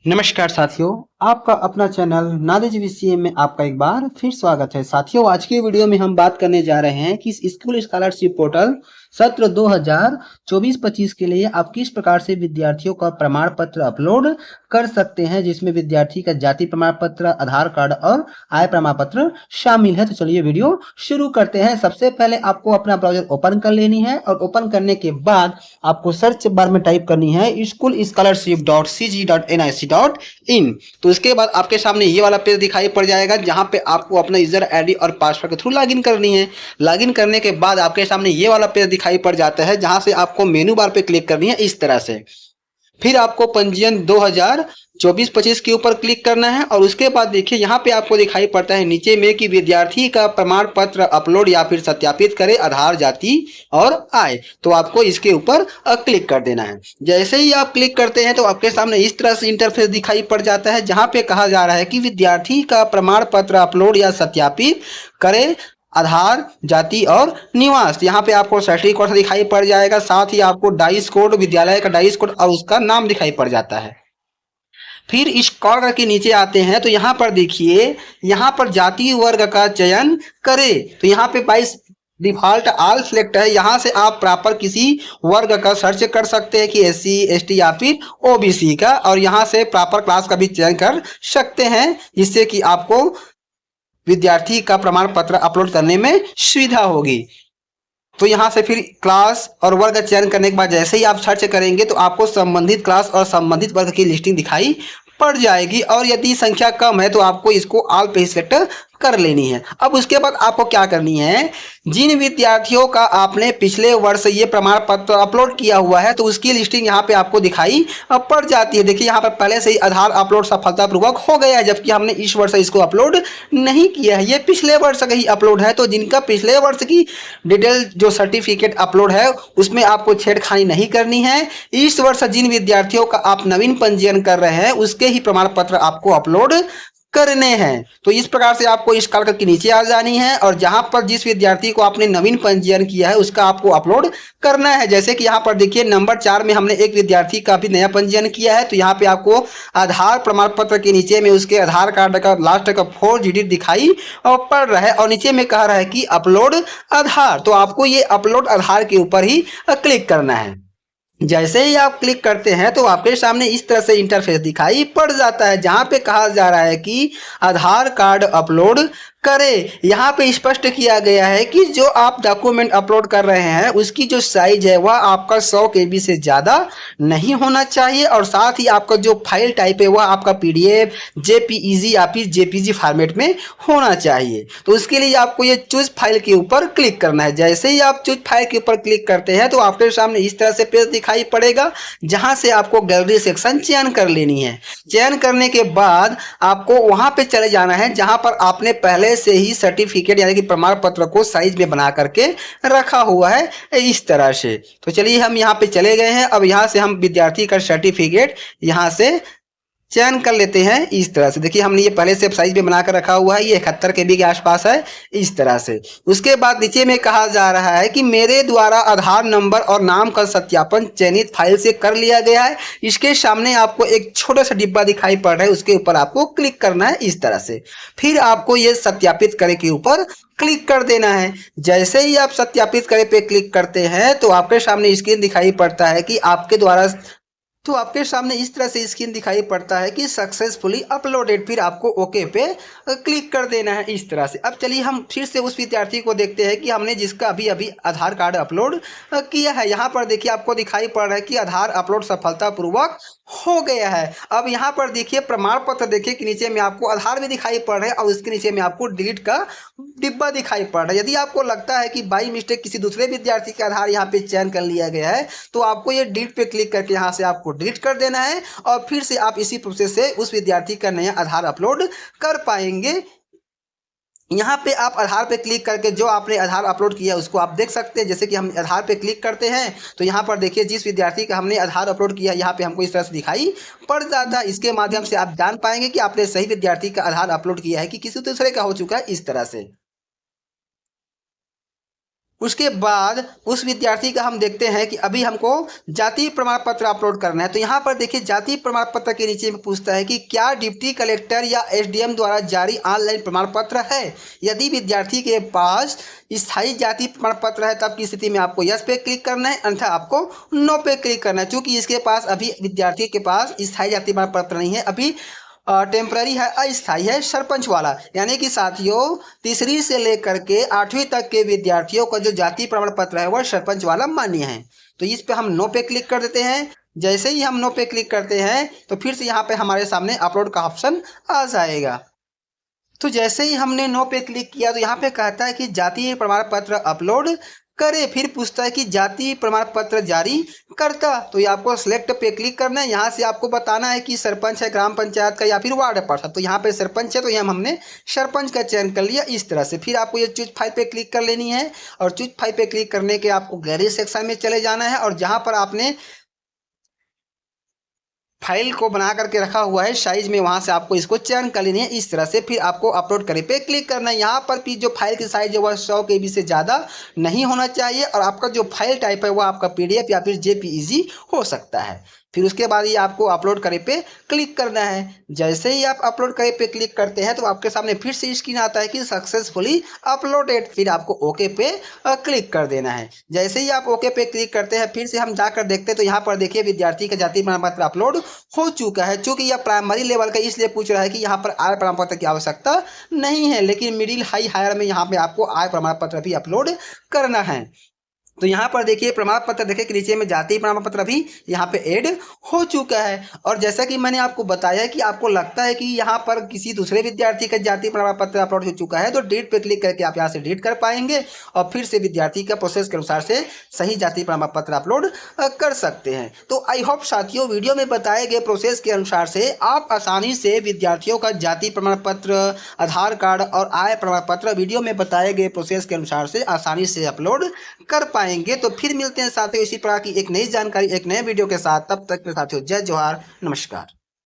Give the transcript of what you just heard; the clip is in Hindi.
नमस्कार साथियों, आपका अपना चैनल नॉलेज विषय में आपका एक बार फिर स्वागत है। साथियों, आज की वीडियो में हम बात करने जा रहे हैं कि स्कूल स्कॉलरशिप पोर्टल सत्र 2024-25 के लिए आप किस प्रकार से विद्यार्थियों का प्रमाण पत्र अपलोड कर सकते हैं, जिसमें विद्यार्थी का जाति प्रमाण पत्र, आधार कार्ड और आय प्रमाण पत्र शामिल है। तो चलिए वीडियो शुरू करते हैं। सबसे पहले आपको अपना ब्राउजर ओपन कर लेनी है और ओपन करने के बाद आपको सर्च बार में टाइप करनी है schoolscholarship.cg.nic.in। तो इसके बाद आपके सामने ये वाला पेज दिखाई पड़ जाएगा, जहां पे आपको अपना यूजर आईडी और पासवर्ड के थ्रू लॉगिन करनी है। लॉगिन करने के बाद आपके सामने ये वाला पेज दिखाई पड़ जाता है, जहां से आपको मेनू बार पे क्लिक करनी है इस तरह से। फिर आपको पंजीयन 2024-25 के ऊपर क्लिक करना है और उसके बाद देखिए यहाँ पे आपको दिखाई पड़ता है नीचे में कि विद्यार्थी का प्रमाण पत्र अपलोड या फिर सत्यापित करें आधार, जाति और आय। तो आपको इसके ऊपर क्लिक कर देना है। जैसे ही आप क्लिक करते हैं तो आपके सामने इस तरह से इंटरफेस दिखाई पड़ जाता है, जहाँ पे कहा जा रहा है कि विद्यार्थी का प्रमाण पत्र अपलोड या सत्यापित करें आधार, जाति और निवास। यहाँ पे आपको सर्टिफिकेट कोड दिखाई पड़ जाएगा, साथ ही आपको डाइस कोड, विद्यालय का डाइस कोड और उसका नाम दिखाई पड़ जाता है। फिर इस कॉर्नर के नीचे आते हैं तो यहाँ पर देखिए, यहाँ पर जाति वर्ग का चयन करें। तो यहाँ पे 22 डिफॉल्ट ऑल सिलेक्ट है। यहाँ से आप प्रॉपर किसी वर्ग का सर्च कर सकते हैं कि SC, ST या फिर OBC का, और यहाँ से प्रॉपर क्लास का भी चयन कर सकते हैं, जिससे कि आपको विद्यार्थी का प्रमाण पत्र अपलोड करने में सुविधा होगी। तो यहाँ से फिर क्लास और वर्ग का चयन करने के बाद जैसे ही आप सर्च करेंगे तो आपको संबंधित क्लास और संबंधित वर्ग की लिस्टिंग दिखाई पड़ जाएगी, और यदि संख्या कम है तो आपको इसको ऑल पे सिलेक्ट कर लेनी है। अब उसके बाद आपको क्या करनी है, जिन विद्यार्थियों का आपने पिछले वर्ष ये प्रमाण पत्र अपलोड किया हुआ है तो उसकी लिस्टिंग यहाँ पे आपको दिखाई पड़ जाती है। देखिए यहाँ पर पहले से ही आधार अपलोड सफलतापूर्वक हो गया है, जबकि हमने इस वर्ष इसको अपलोड नहीं किया है। ये पिछले वर्ष का ही अपलोड है, तो जिनका पिछले वर्ष की डिटेल जो सर्टिफिकेट अपलोड है उसमें आपको छेड़खानी नहीं करनी है। इस वर्ष जिन विद्यार्थियों का आप नवीन पंजीयन कर रहे हैं उसके ही प्रमाण पत्र आपको अपलोड करने हैं। तो इस प्रकार से आपको इस कॉलम के नीचे आ जानी है और जहां पर जिस विद्यार्थी को आपने नवीन पंजीयन किया है उसका आपको अपलोड करना है। जैसे कि यहाँ पर देखिए नंबर 4 में हमने एक विद्यार्थी का भी नया पंजीयन किया है, तो यहाँ पे आपको आधार प्रमाण पत्र के नीचे में उसके आधार कार्ड का लास्ट का 4 डिजिट दिखाई और पड़ रहा है, और नीचे में कह रहा है कि अपलोड आधार। तो आपको ये अपलोड आधार के ऊपर ही क्लिक करना है। जैसे ही आप क्लिक करते हैं तो आपके सामने इस तरह से इंटरफेस दिखाई पड़ जाता है, जहां पे कहा जा रहा है कि आधार कार्ड अपलोड करें। यहाँ पे स्पष्ट किया गया है कि जो आप डॉक्यूमेंट अपलोड कर रहे हैं उसकी जो साइज है वह आपका 100 KB से ज़्यादा नहीं होना चाहिए, और साथ ही आपका जो फाइल टाइप है वह आपका PDF, JPEG या फिर JPG फॉर्मेट में होना चाहिए। तो उसके लिए आपको ये चूज फाइल के ऊपर क्लिक करना है। जैसे ही आप चूज फाइल के ऊपर क्लिक करते हैं तो आपके सामने इस तरह से पेज दिखाई पड़ेगा, जहां से आपको गैलरी सेक्शन चयन कर लेनी है। चयन करने के बाद आपको वहां पे चले जाना है जहां पर आपने पहले से ही सर्टिफिकेट यानी कि प्रमाण पत्र को साइज में बना करके रखा हुआ है इस तरह से। तो चलिए हम यहाँ पे चले गए हैं। अब यहाँ से हम विद्यार्थी का सर्टिफिकेट यहाँ से चयन कर लेते हैं इस तरह से। देखिए हमने ये पहले से साइज में बनाकर रखा हुआ है, ये 71 KB के आसपास है इस तरह से। उसके बाद नीचे में कहा जा रहा है कि मेरे द्वारा आधार नंबर और नाम का सत्यापन चयनित फाइल से कर लिया गया है। इसके सामने आपको एक छोटा सा डिब्बा दिखाई पड़ रहा है, उसके ऊपर आपको क्लिक करना है इस तरह से। फिर आपको ये सत्यापित करें के ऊपर क्लिक कर देना है। जैसे ही आप सत्यापित करें पे क्लिक करते हैं तो आपके सामने स्क्रीन दिखाई पड़ता है कि आपके द्वारा तो आपके सामने इस तरह से स्क्रीन दिखाई पड़ता है कि सक्सेसफुली अपलोडेड। फिर आपको ओके पे क्लिक कर देना है इस तरह से। अब चलिए हम फिर से उस विद्यार्थी को देखते हैं कि हमने जिसका अभी अभी आधार कार्ड अपलोड किया है। यहाँ पर देखिए आपको दिखाई पड़ रहा है कि आधार अपलोड सफलतापूर्वक हो गया है। अब यहाँ पर देखिए प्रमाण पत्र देखिए कि नीचे में आपको आधार भी दिखाई पड़ रहा है और उसके नीचे में आपको डिलीट का डिब्बा दिखाई पड़ रहा है। यदि आपको लगता है कि बाई मिस्टेक किसी दूसरे विद्यार्थी का आधार यहाँ पे चयन कर लिया गया है तो आपको ये डिलीट पे क्लिक करके यहाँ से आपको डिलीट कर देना है, और फिर से आप इसी प्रोसेस से उस विद्यार्थी का नया आधार अपलोड कर पाएंगे। यहाँ पे आप आधार पे क्लिक करके जो आपने आधार अपलोड किया उसको आप देख सकते हैं। जैसे कि हम आधार पे क्लिक करते हैं तो यहाँ पर देखिए जिस विद्यार्थी का हमने आधार अपलोड किया यहाँ पे हमको इस तरह से दिखाई पड़ जाता है। इसके माध्यम से आप जान पाएंगे कि आपने सही विद्यार्थी का आधार अपलोड किया है कि किसी दूसरे का हो चुका है इस तरह से। उसके बाद उस विद्यार्थी का हम देखते हैं कि अभी हमको जाति प्रमाण पत्र अपलोड करना है। तो यहाँ पर देखिए जाति प्रमाण पत्र के नीचे में पूछता है कि क्या डिप्टी कलेक्टर या एसडीएम द्वारा जारी ऑनलाइन प्रमाण पत्र है। यदि विद्यार्थी के पास स्थायी जाति प्रमाण पत्र है तब की स्थिति में आपको यस पे क्लिक करना है, अन्यथा आपको नो पे क्लिक करना है। चूंकि इसके पास अभी विद्यार्थी के पास स्थायी जाति प्रमाण पत्र नहीं है, अभी टेम्पररी है, अस्थायी है, सरपंच वाला। यानी कि साथियों तीसरी से लेकर के 8वीं तक के विद्यार्थियों का जो जाति प्रमाण पत्र है वह सरपंच वाला मान्य है। तो इस पे हम नो पे क्लिक कर देते हैं। जैसे ही हम नो पे क्लिक करते हैं तो फिर से यहाँ पे हमारे सामने अपलोड का ऑप्शन आ जाएगा। तो जैसे ही हमने नो पे क्लिक किया तो यहाँ पे कहता है कि जाति प्रमाण पत्र अपलोड करे। फिर पूछता है कि जाति प्रमाण पत्र जारी करता, तो ये आपको सिलेक्ट पे क्लिक करना है। यहाँ से आपको बताना है कि सरपंच है ग्राम पंचायत का या फिर वार्ड पार्षद। तो यहाँ पे सरपंच है तो यहाँ हमने सरपंच का चयन कर लिया इस तरह से। फिर आपको ये चूज फाइल पे क्लिक कर लेनी है और चूज फाइल पे क्लिक करने के आपको गैलरी सेक्शन में चले जाना है और जहाँ पर आपने फाइल को बना करके रखा हुआ है साइज में, वहां से आपको इसको चयन कर लेनी है इस तरह से। फिर आपको अपलोड करे पे क्लिक करना है। यहाँ पर भी जो फाइल की साइज है वह 100 KB से ज़्यादा नहीं होना चाहिए और आपका जो फाइल टाइप है वह आपका PDF या फिर JPEG हो सकता है। फिर उसके बाद ये आपको अपलोड करे पे क्लिक करना है। जैसे ही आप अपलोड करे पे क्लिक करते हैं तो आपके सामने फिर से स्क्रीन आता है कि सक्सेसफुली अपलोडेड। फिर आपको ओके पे क्लिक कर देना है। जैसे ही आप ओके पे क्लिक करते हैं फिर से हम जाकर देखते हैं तो यहाँ पर देखिए विद्यार्थी का जाति प्रमाण पत्र अपलोड हो चुका है। चूंकि यह प्राइमरी लेवल का इसलिए पूछ रहा है कि यहाँ पर आय प्रमाण पत्र की आवश्यकता नहीं है, लेकिन मिडिल हाई हायर में यहाँ पे आपको आय प्रमाण पत्र भी अपलोड करना है। तो यहाँ पर देखिए प्रमाण पत्र देखिए कि नीचे में जाति प्रमाण पत्र भी यहाँ पे ऐड हो चुका है। और जैसा कि मैंने आपको बताया कि आपको लगता है कि यहाँ पर किसी दूसरे विद्यार्थी का जाति प्रमाण पत्र अपलोड हो चुका है तो डिलीट पे क्लिक करके आप यहाँ से डिलीट कर पाएंगे और फिर से विद्यार्थी का प्रोसेस के अनुसार से सही जाति प्रमाण पत्र अपलोड कर सकते हैं। तो आई होप साथियों वीडियो में बताए गए प्रोसेस के अनुसार से आप आसानी से विद्यार्थियों का जाति प्रमाण पत्र, आधार कार्ड और आय प्रमाण पत्र वीडियो में बताए गए प्रोसेस के अनुसार से आसानी से अपलोड कर पाएंगे। तो फिर मिलते हैं साथियों इसी प्रकार की एक नई जानकारी एक नए वीडियो के साथ। तब तक के साथियों जय जोहार, नमस्कार।